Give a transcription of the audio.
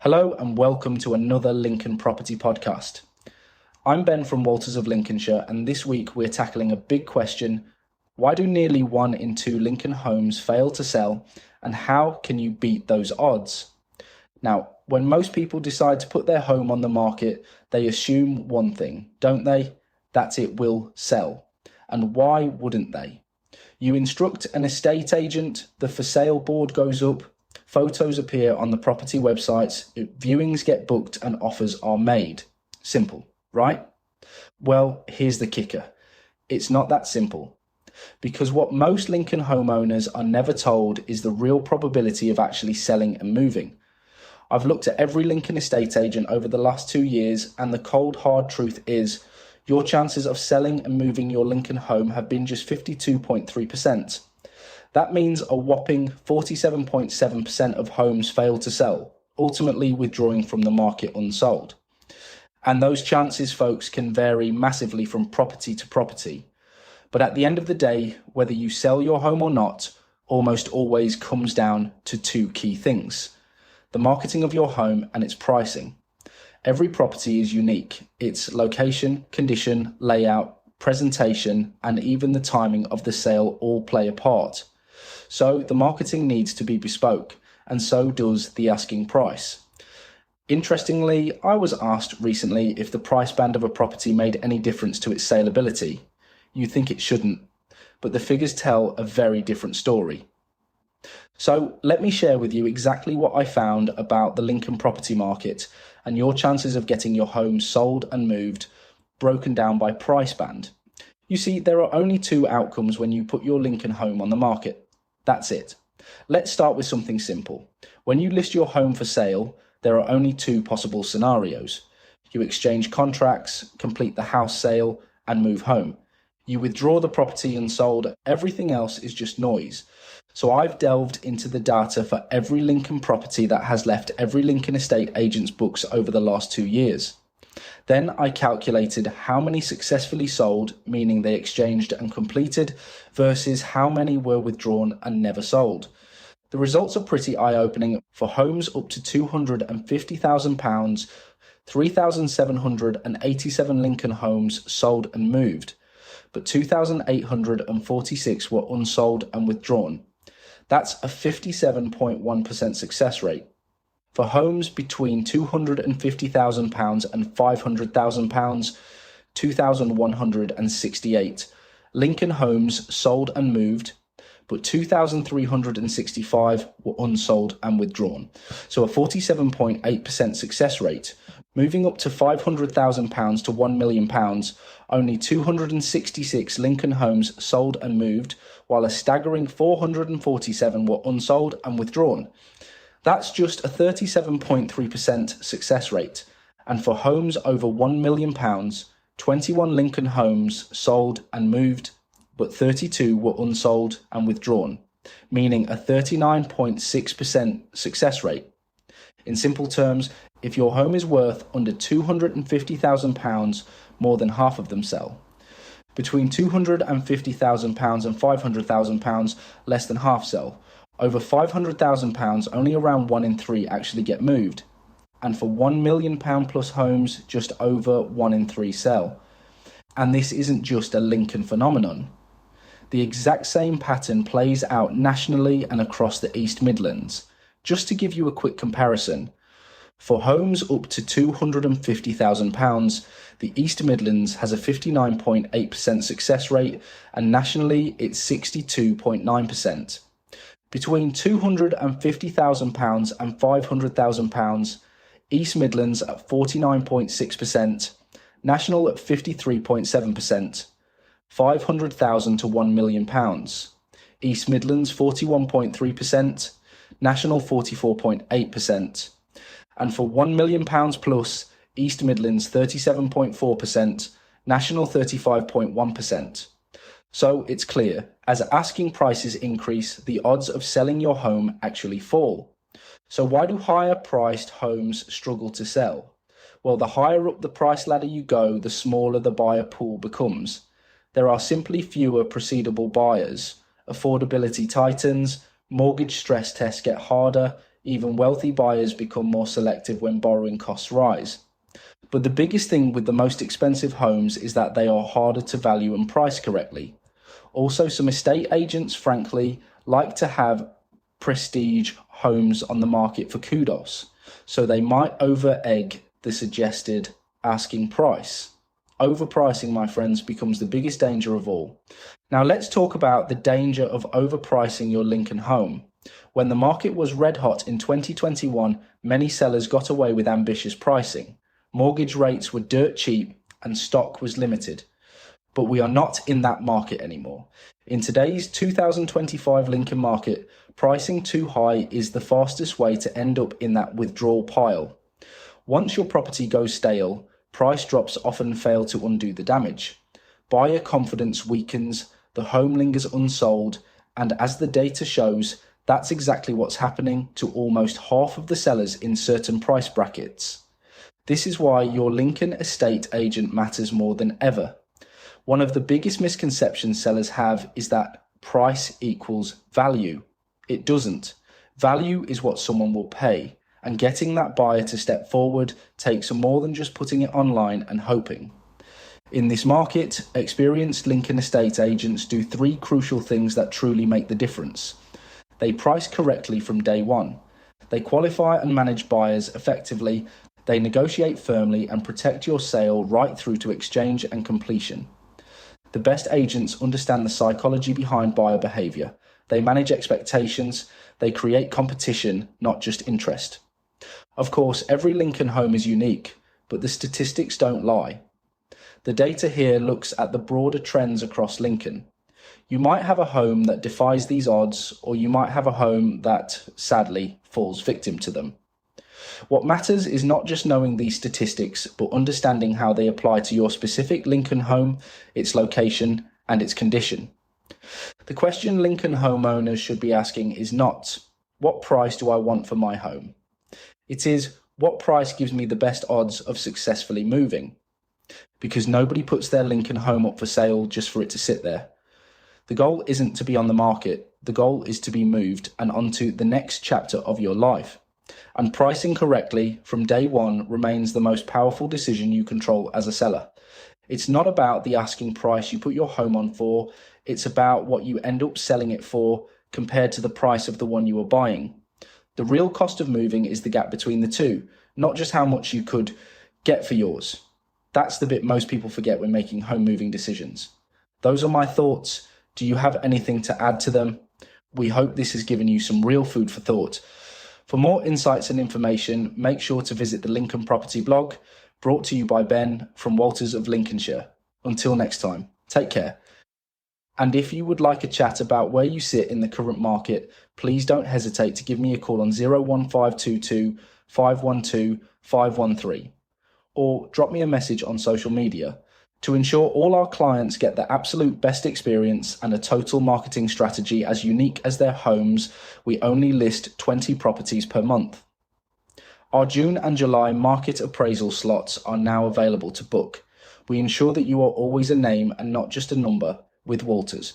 Hello and welcome to another Lincoln Property Podcast. I'm Ben from Walters of Lincolnshire, and this week we're tackling a big question: why do nearly 1 in 2 Lincoln homes fail to sell, and how can you beat those odds? Now, when most people decide to put their home on the market, they assume one thing, don't they? That it will sell. And why wouldn't they? You instruct an estate agent, the for sale board goes up, photos appear on the property websites, viewings get booked and offers are made. Simple, right? Well, here's the kicker. It's not that simple. Because what most Lincoln homeowners are never told is the real probability of actually selling and moving. I've looked at every Lincoln estate agent over the last 2 years, and the cold hard truth is your chances of selling and moving your Lincoln home have been just 52.3%. That means a whopping 47.7% of homes fail to sell, ultimately withdrawing from the market unsold. And those chances, folks, can vary massively from property to property. But at the end of the day, whether you sell your home or not, almost always comes down to 2 key things: the marketing of your home and its pricing. Every property is unique. Its location, condition, layout, presentation, and even the timing of the sale all play a part. So the marketing needs to be bespoke, and so does the asking price. Interestingly, I was asked recently if the price band of a property made any difference to its saleability. You'd think it shouldn't, but the figures tell a very different story. So let me share with you exactly what I found about the Lincoln property market and your chances of getting your home sold and moved, broken down by price band. You see, there are only 2 outcomes when you put your Lincoln home on the market. That's it. Let's start with something simple. When you list your home for sale, there are only 2 possible scenarios. You exchange contracts, complete the house sale, and move home. You withdraw the property unsold. Everything else is just noise. So I've delved into the data for every Lincoln property that has left every Lincoln estate agent's books over the last 2 years. Then I calculated how many successfully sold, meaning they exchanged and completed, versus how many were withdrawn and never sold. The results are pretty eye-opening. For homes up to £250,000, 3,787 Lincoln homes sold and moved, but 2,846 were unsold and withdrawn. That's a 57.1% success rate. For homes between £250,000 and £500,000, 2,168 Lincoln homes sold and moved, but 2,365 were unsold and withdrawn. So a 47.8% success rate. Moving up to £500,000 to £1 million, only 266 Lincoln homes sold and moved, while a staggering 447 were unsold and withdrawn. That's just a 37.3% success rate. And for homes over £1 million, 21 Lincoln homes sold and moved, but 32 were unsold and withdrawn, meaning a 39.6% success rate. In simple terms, if your home is worth under £250,000, more than half of them sell. Between £250,000 and £500,000, less than half sell. Over £500,000, only around 1 in 3 actually get moved. And for £1 million plus homes, just over 1 in 3 sell. And this isn't just a Lincoln phenomenon. The exact same pattern plays out nationally and across the East Midlands. Just to give you a quick comparison, for homes up to £250,000, the East Midlands has a 59.8% success rate, and nationally it's 62.9%. Between £250,000 and £500,000, East Midlands at 49.6%, national at 53.7%, £500,000 to £1 million, East Midlands 41.3%, national 44.8%, and for £1 million plus, East Midlands 37.4%, national 35.1%. So it's clear, as asking prices increase, the odds of selling your home actually fall. So why do higher priced homes struggle to sell? Well, the higher up the price ladder you go, the smaller the buyer pool becomes. There are simply fewer proceedable buyers. Affordability tightens, mortgage stress tests get harder, Even wealthy buyers become more selective when borrowing costs rise. But the biggest thing with the most expensive homes is that they are harder to value and price correctly. Also, some estate agents, frankly, like to have prestige homes on the market for kudos, so they might over-egg the suggested asking price. Overpricing, my friends, becomes the biggest danger of all. Now let's talk about the danger of overpricing your Lincoln home. When the market was red hot in 2021, many sellers got away with ambitious pricing. Mortgage rates were dirt cheap and stock was limited. But we are not in that market anymore. In today's 2025 Lincoln market, pricing too high is the fastest way to end up in that withdrawal pile. Once your property goes stale, price drops often fail to undo the damage. Buyer confidence weakens, the home lingers unsold, and as the data shows, that's exactly what's happening to almost half of the sellers in certain price brackets. This is why your Lincoln estate agent matters more than ever. One of the biggest misconceptions sellers have is that price equals value. It doesn't. Value is what someone will pay, and getting that buyer to step forward takes more than just putting it online and hoping. In this market, experienced Lincoln estate agents do three crucial things that truly make the difference. They price correctly from day one. They qualify and manage buyers effectively. They negotiate firmly and protect your sale right through to exchange and completion. The best agents understand the psychology behind buyer behavior. They manage expectations. They create competition, not just interest. Of course, every Lincoln home is unique, but the statistics don't lie. The data here looks at the broader trends across Lincoln. You might have a home that defies these odds, or you might have a home that, sadly, falls victim to them. What matters is not just knowing these statistics, but understanding how they apply to your specific Lincoln home, its location, and its condition. The question Lincoln homeowners should be asking is not, what price do I want for my home? It is, what price gives me the best odds of successfully moving? Because nobody puts their Lincoln home up for sale just for it to sit there. The goal isn't to be on the market. The goal is to be moved and onto the next chapter of your life. And pricing correctly from day one remains the most powerful decision you control as a seller. It's not about the asking price you put your home on for. It's about what you end up selling it for compared to the price of the one you are buying. The real cost of moving is the gap between the two, not just how much you could get for yours. That's the bit most people forget when making home moving decisions. Those are my thoughts. Do you have anything to add to them? We hope this has given you some real food for thought. For more insights and information, make sure to visit the Lincoln Property blog, brought to you by Ben from Walters of Lincolnshire. Until next time, take care. And if you would like a chat about where you sit in the current market, please don't hesitate to give me a call on 01522 512 513 or drop me a message on social media. To ensure all our clients get the absolute best experience and a total marketing strategy as unique as their homes, we only list 20 properties per month. Our June and July market appraisal slots are now available to book. We ensure that you are always a name and not just a number with Walters.